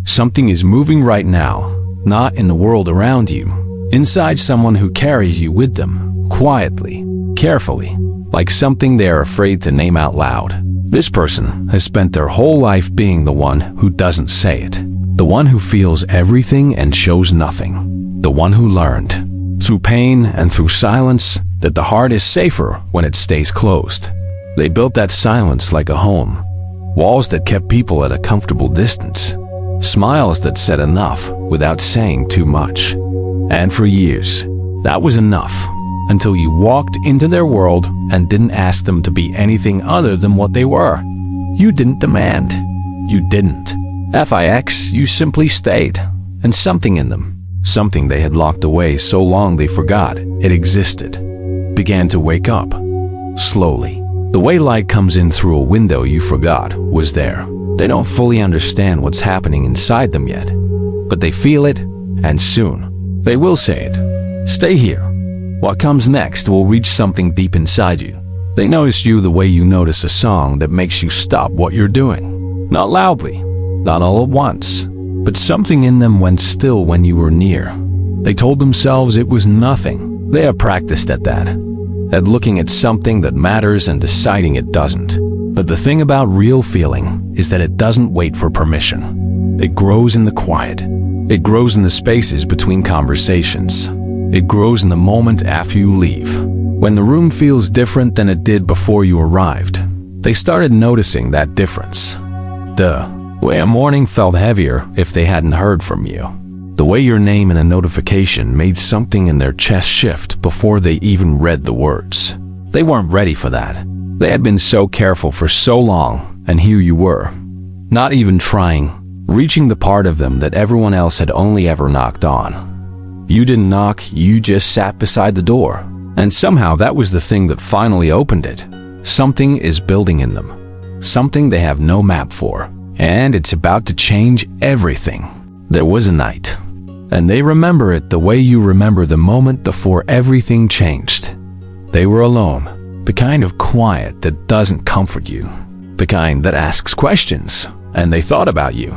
Something is moving right now, not in the world around you, inside someone who carries you with them, quietly, carefully, like something they are afraid to name out loud. This person has spent their whole life being the one who doesn't say it, the one who feels everything and shows nothing, the one who learned, through pain and through silence, that the heart is safer when it stays closed. They built that silence like a home, walls that kept people at a comfortable distance, smiles that said enough without saying too much. And for years, that was enough, until you walked into their world and didn't ask them to be anything other than what they were. You didn't demand. You didn't. FIX, you simply stayed, and something in them, something they had locked away so long they forgot it existed, began to wake up, slowly. The way light comes in through a window you forgot was there. They don't fully understand what's happening inside them yet, but they feel it, and soon, they will say it. Stay here. What comes next will reach something deep inside you. They notice you the way you notice a song that makes you stop what you're doing. Not loudly, not all at once, but something in them went still when you were near. They told themselves it was nothing. They have practiced at that, at looking at something that matters and deciding it doesn't. But the thing about real feeling is that it doesn't wait for permission. It grows in the quiet. It grows in the spaces between conversations. It grows in the moment after you leave. When the room feels different than it did before you arrived, they started noticing that difference. The way a morning felt heavier if they hadn't heard from you. The way your name in a notification made something in their chest shift before they even read the words. They weren't ready for that. They had been so careful for so long, and here you were, not even trying, reaching the part of them that everyone else had only ever knocked on. You didn't knock, you just sat beside the door. And somehow that was the thing that finally opened it. Something is building in them. Something they have no map for. And it's about to change everything. There was a night. And they remember it the way you remember the moment before everything changed. They were alone. The kind of quiet that doesn't comfort you. The kind that asks questions. And they thought about you.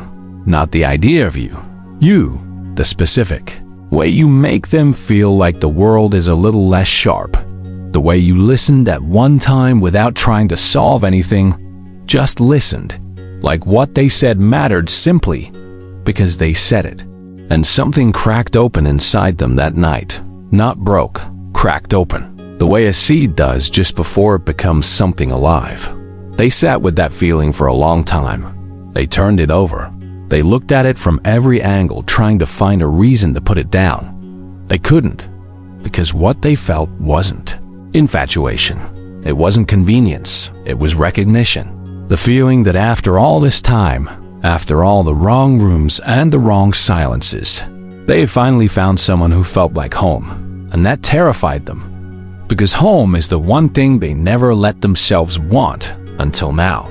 Not the idea of you. You, the specific. Way you make them feel like the world is a little less sharp. The way you listened at one time without trying to solve anything, just listened. Like what they said mattered simply because they said it. And something cracked open inside them that night. Not broke, cracked open. The way a seed does just before it becomes something alive. They sat with that feeling for a long time. They turned it over. They looked at it from every angle, trying to find a reason to put it down. They couldn't, because what they felt wasn't infatuation. It wasn't convenience. It was recognition. The feeling that after all this time, after all the wrong rooms and the wrong silences, they had finally found someone who felt like home, and that terrified them. Because home is the one thing they never let themselves want until now.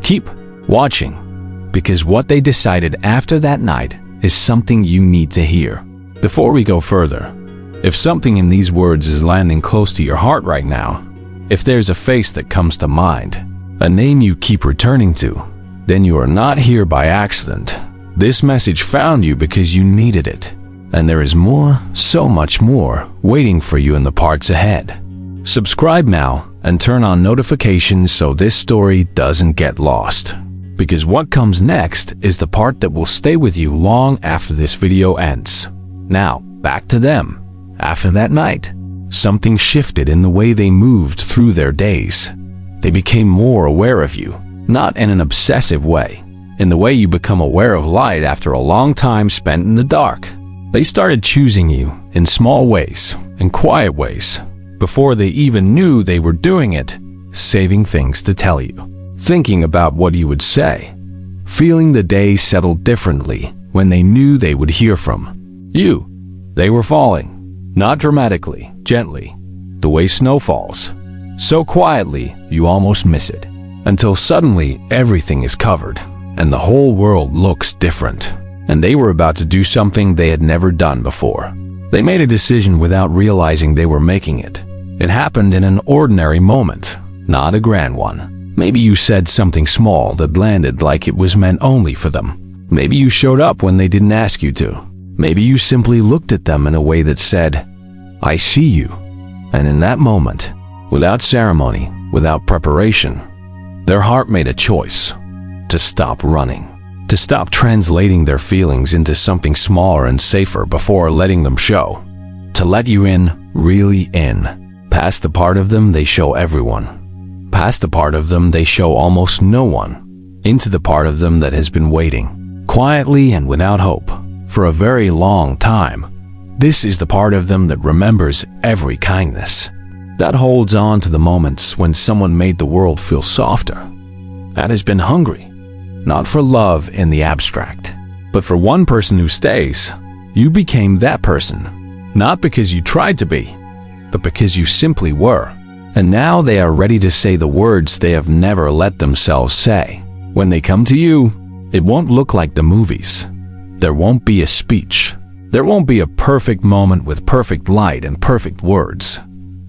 Keep watching. Because what they decided after that night is something you need to hear. Before we go further, if something in these words is landing close to your heart right now, if there's a face that comes to mind, a name you keep returning to, then you are not here by accident. This message found you because you needed it. And there is more, so much more, waiting for you in the parts ahead. Subscribe now and turn on notifications so this story doesn't get lost. Because what comes next is the part that will stay with you long after this video ends. Now, back to them. After that night, something shifted in the way they moved through their days. They became more aware of you, not in an obsessive way, in the way you become aware of light after a long time spent in the dark. They started choosing you in small ways, in quiet ways, before they even knew they were doing it, saving things to tell you. Thinking about what you would say, feeling the day settle differently when they knew they would hear from you. They were falling, not dramatically, gently, the way snow falls, so quietly you almost miss it, until suddenly everything is covered and the whole world looks different, and they were about to do something they had never done before. They made a decision without realizing they were making it. It happened in an ordinary moment, not a grand one. Maybe you said something small that landed like it was meant only for them. Maybe you showed up when they didn't ask you to. Maybe you simply looked at them in a way that said, "I see you." And in that moment, without ceremony, without preparation, their heart made a choice to stop running, to stop translating their feelings into something smaller and safer before letting them show, to let you in, really in, past the part of them they show everyone, past the part of them they show almost no one, into the part of them that has been waiting, quietly and without hope, for a very long time. This is the part of them that remembers every kindness, that holds on to the moments when someone made the world feel softer, that has been hungry, not for love in the abstract, but for one person who stays. You became that person, not because you tried to be, but because you simply were. And now they are ready to say the words they have never let themselves say. When they come to you, it won't look like the movies. There won't be a speech. There won't be a perfect moment with perfect light and perfect words.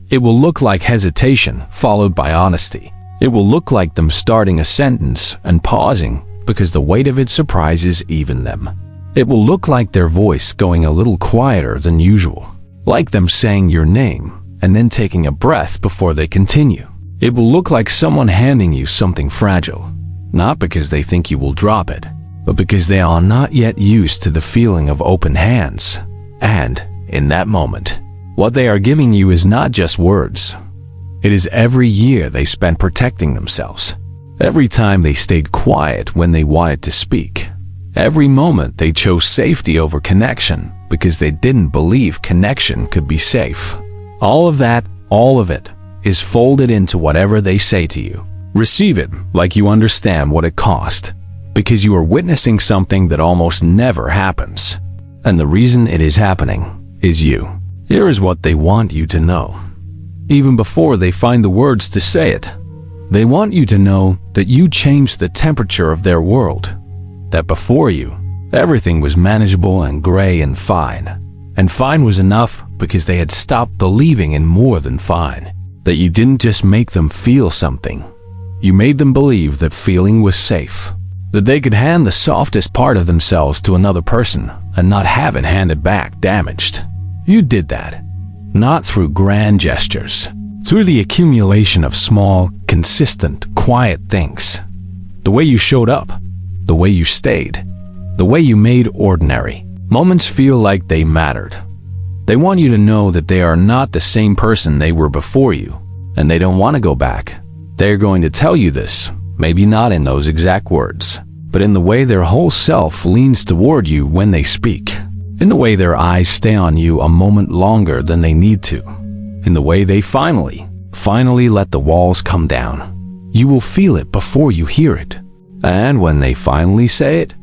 It will look like hesitation followed by honesty. It will look like them starting a sentence and pausing because the weight of it surprises even them. It will look like their voice going a little quieter than usual, like them saying your name and then taking a breath before they continue. It will look like someone handing you something fragile, not because they think you will drop it, but because they are not yet used to the feeling of open hands. And, in that moment, what they are giving you is not just words. It is every year they spent protecting themselves, every time they stayed quiet when they wanted to speak, every moment they chose safety over connection because they didn't believe connection could be safe. All of that, all of it, is folded into whatever they say to you. Receive it like you understand what it cost, because you are witnessing something that almost never happens. And the reason it is happening is you. Here is what they want you to know. Even before they find the words to say it, they want you to know that you changed the temperature of their world. That before you, everything was manageable and gray and fine. And fine was enough because they had stopped believing in more than fine. That you didn't just make them feel something. You made them believe that feeling was safe. That they could hand the softest part of themselves to another person and not have it handed back damaged. You did that, not through grand gestures, through the accumulation of small, consistent, quiet things. The way you showed up, the way you stayed, the way you made ordinary moments feel like they mattered. They want you to know that they are not the same person they were before you, and they don't want to go back. They're going to tell you this, maybe not in those exact words, but in the way their whole self leans toward you when they speak, in the way their eyes stay on you a moment longer than they need to, in the way they finally let the walls come down. You will feel it before you hear it. And when they finally say it,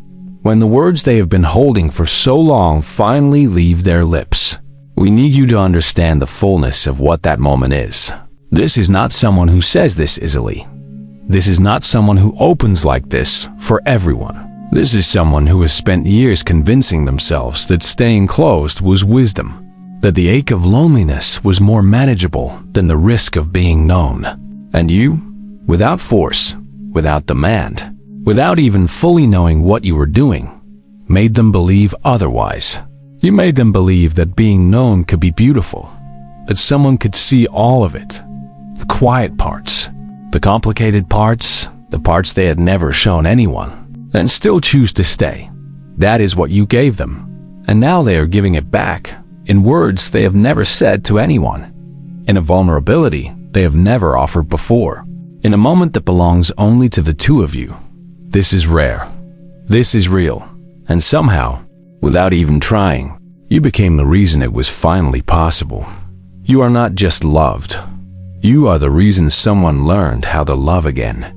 when the words they have been holding for so long finally leave their lips, we need you to understand the fullness of what that moment is. This is not someone who says this easily. This is not someone who opens like this for everyone. This is someone who has spent years convincing themselves that staying closed was wisdom, that the ache of loneliness was more manageable than the risk of being known. And you, without force, without demand, without even fully knowing what you were doing, made them believe otherwise. You made them believe that being known could be beautiful, that someone could see all of it, the quiet parts, the complicated parts, the parts they had never shown anyone, and still choose to stay. That is what you gave them, and now they are giving it back in words they have never said to anyone, in a vulnerability they have never offered before, in a moment that belongs only to the two of you. This is rare. This is real. And somehow, without even trying, you became the reason it was finally possible. You are not just loved. You are the reason someone learned how to love again.